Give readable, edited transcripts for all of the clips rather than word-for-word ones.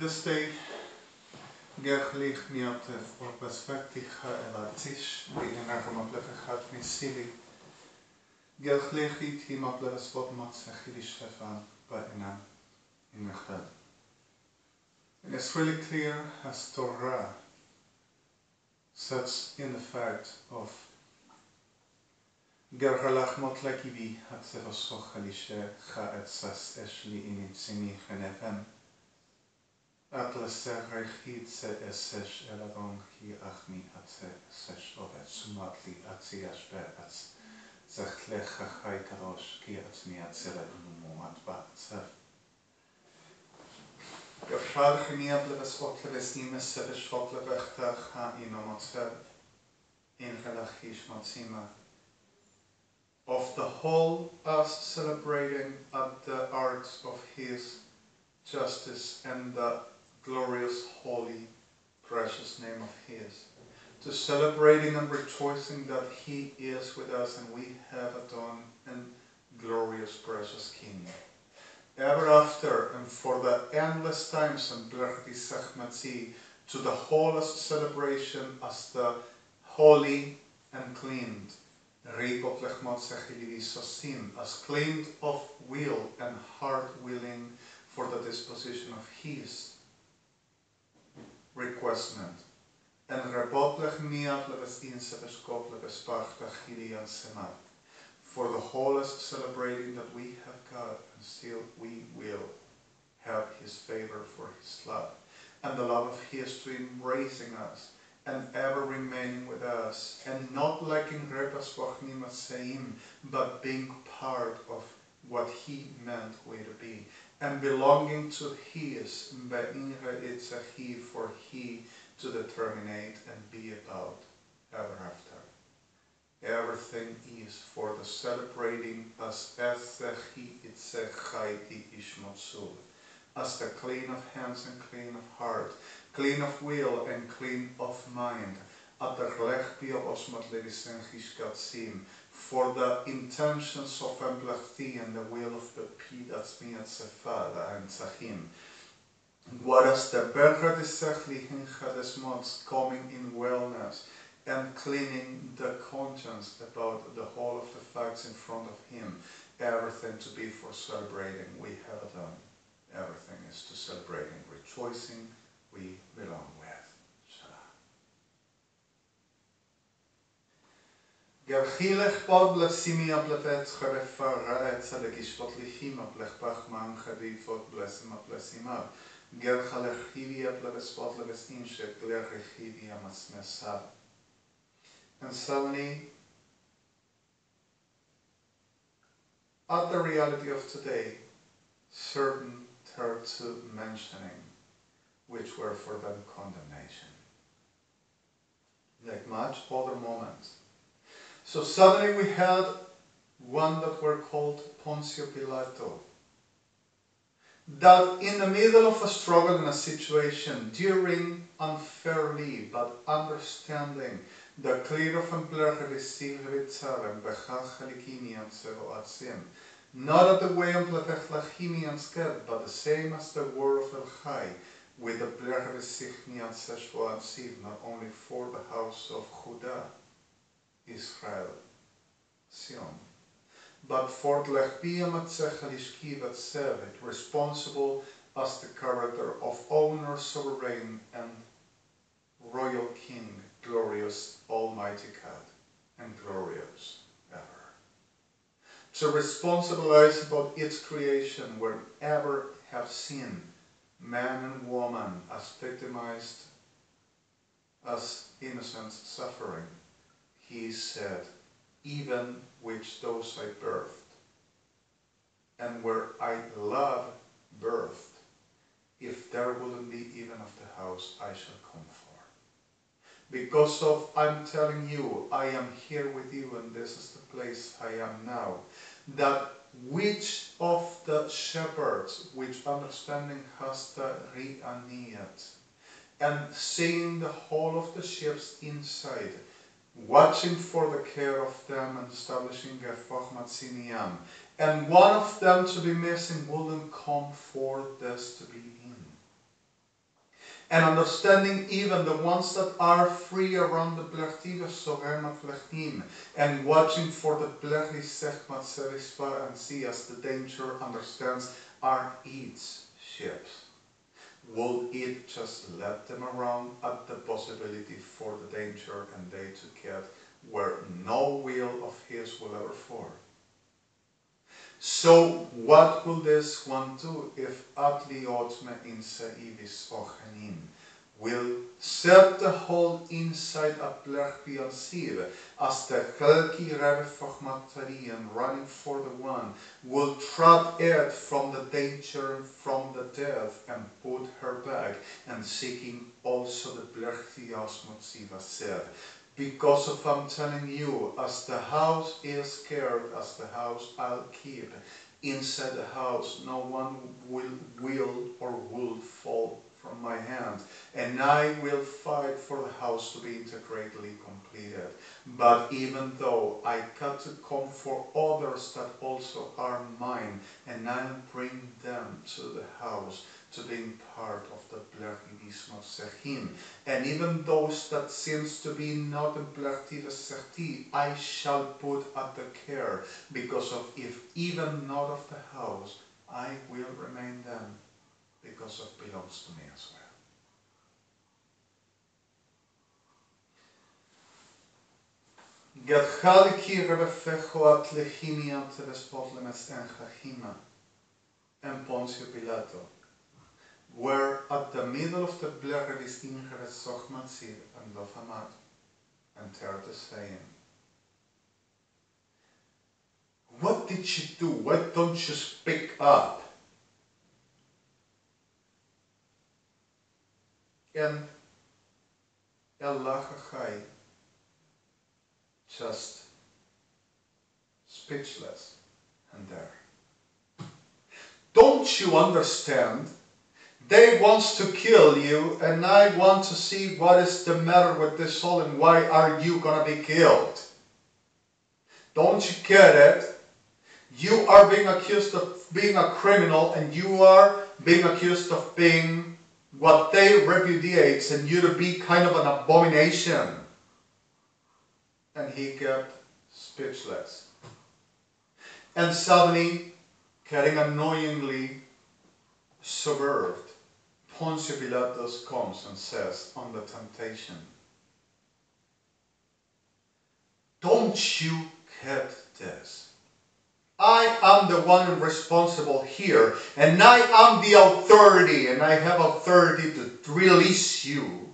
This day, gerglich miate voor perspecticha elatisch, die energomaplefichat misili, gerglich himapleves potmat sechilishefan bainam in mechad. And it's really clear as Torah sets in the fact of gergalach motlekivi hat sevosoch elishe chaet sas eshli initsimi genefem. Atlas reichit se esesh elavon ki achmi atse esesh ovet sumatli atsi ashbe ats zachlech chai karosh ki atzmi atzele umu atba atsev. Gefrag geniat leves otleves nimes sevesh otlevechta ha inomotsev in gelachish matzima. Of the whole us celebrating at the arts of his justice and the glorious, holy, precious name of his, to celebrating and rejoicing that he is with us and we have adorned and glorious, precious King. Ever after and for the endless times and to the wholest celebration as the holy and cleaned, as cleaned of will and heart willing for the disposition of his requestment, and for the wholest celebrating that we have God, and still we will have his favor for his love, and the love of his to embracing us, and ever remaining with us, and not liking repas wachnim seim, but being part of what he meant we to be, and belonging to his, for he to determinate and be about ever after. Everything is for the celebrating as the clean of hands and clean of heart, clean of will and clean of mind, for the intentions of empathy and the will of the Pidatzmiat Sefada and Sahim. Whereas the Berra de Sechli Hinchadesmots coming in wellness and cleaning the conscience about the whole of the facts in front of him, everything to be for celebrating we have done. Everything is to celebrating, rejoicing we belong with. Gerchilech bodle simi ablevet charefara et salegishvot lichim ablech bachman chadifot blesim ablesimav. Gerchalech hivi ablevespot levesin sheklerech hivi amasmesav. And suddenly, at the reality of today, certain turned to mentioning, which were for them condemnation. Like much other moments. So suddenly we had one that were called Poncio Pilato, that in the middle of a struggle in a situation, during unfairly but understanding the clear of not at the way of but the same as the word of El Chai, with the not only for the house of Judah, Israel, Sion, but for responsible as the character of owner, sovereign, and royal king, glorious, almighty God, and glorious ever. To responsibilize about its creation wherever have seen man and woman as victimized, as innocents suffering. He said, even which those I birthed, and where I love birthed, if there wouldn't be even of the house, I shall come for. Because of, I'm telling you, I am here with you, and this is the place I am now, that which of the shepherds, which understanding has the ri'aniyat, and seeing the whole of the ships inside, watching for the care of them and establishing Gefach Matziniam, and one of them to be missing wouldn't come for this to be in. and understanding even the ones that are free around the blechtive sogemat lechim, and watching for the blechli sechmat serispa and see as the danger understands are its ships. Will it just let them around at the possibility for the danger and they to get where no will of his will ever fall? So what will this one do if atli otme in seivis ochenim will set the whole inside a blechbi al sieve as the chelki revefachmatarian running for the one will trap it from the danger and from the death and put her back and seeking also the blechbi asmotziva said. Because of I'm telling you, as the house is scared, as the house I'll keep, inside the house no one will or will fall from my hand, and I will fight for the house to be integrately completed. But even though I got to come for others that also are mine, and I'll bring them to the house to being part of the blechidism of Sechim. And even those that seems to be not in blechtive Sechti, I shall put at the care, because of if even not of the house, I will remain them, because of belongs to me as well. Gadchaliki rebefecho at lechimia te vespotlemes en chachima, and Poncio Pilato, where at the middle of the blech is ingeres sochmatzir and lofamat, and Terte saying, what did you do? Why don't you speak up? And Elachachai just speechless and there. Don't you understand? They want to kill you, and I want to see what is the matter with this soul and why are you gonna be killed? Don't you get it? You are being accused of being a criminal, and you are being accused of being what they repudiate, and you to be kind of an abomination. And he kept speechless. And suddenly, getting annoyingly subverted, Poncio Pilatus comes and says on the temptation, don't you get this? I am the one responsible here, and I am the authority, and I have authority to release you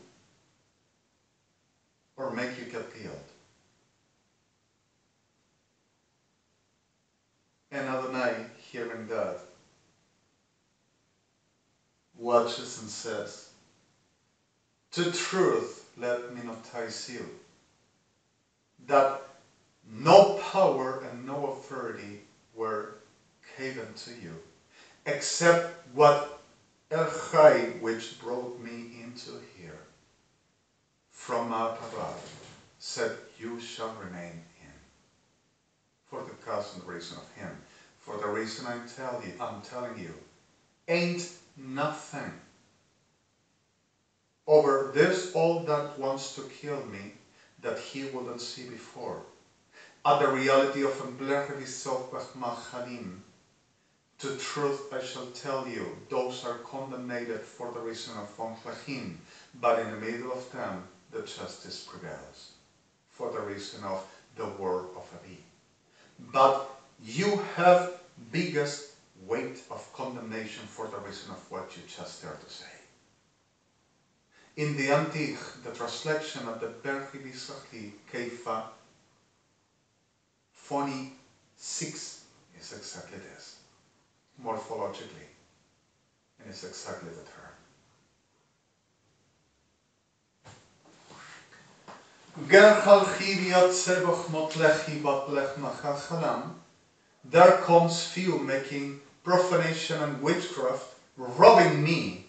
or make you get killed. And Adonai, hearing that, watches and says, to truth let me notice you, that no power and no authority were given to you, except what El Chai, which brought me into here, from out above, said you shall remain in. For the cause and reason of him, for the reason I'm telling you, ain't nothing over this all that wants to kill me that he wouldn't see before. At the reality of Machanim, to truth I shall tell you, those are condemned for the reason of Onklachim, but in the middle of them the justice prevails, for the reason of the word of Abi. But you have biggest weight of condemnation for the reason of what you just dared to say. In the Antique, the translation of the Berchi Bisachli Keifa 46 is exactly this, morphologically, and it's exactly the term. There comes few making profanation and witchcraft, robbing me,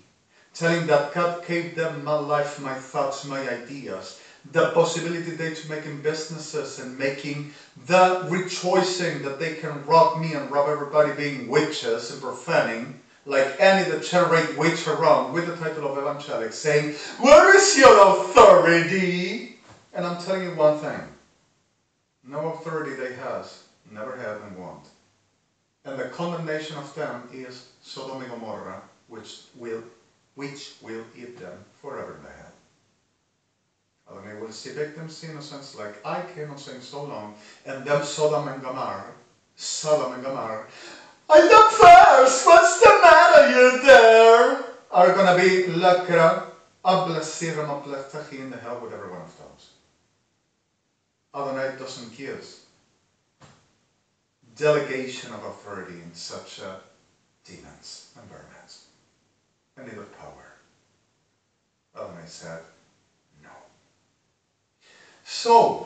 telling that God gave them my life, my thoughts, my ideas, the possibility they to making businesses and making the rejoicing that they can rob me and rob everybody being witches and profaning, like any degenerate witch around with the title of evangelic saying, "Where is your authority?" And I'm telling you one thing. No authority they has, never had and won't. And the condemnation of them is Sodom and Gomorrah, which will eat them forever in the hell. ADONAI will see victims' innocence like I cannot sing so long, and them Sodom and Gomorrah, I am first, what's the matter you there? Are gonna be lakra, ablasiram, ablatachi in the hell with every one of those. ADONAI doesn't give delegation of authority in such demons and vermin, and neither power. ADONAI said no. So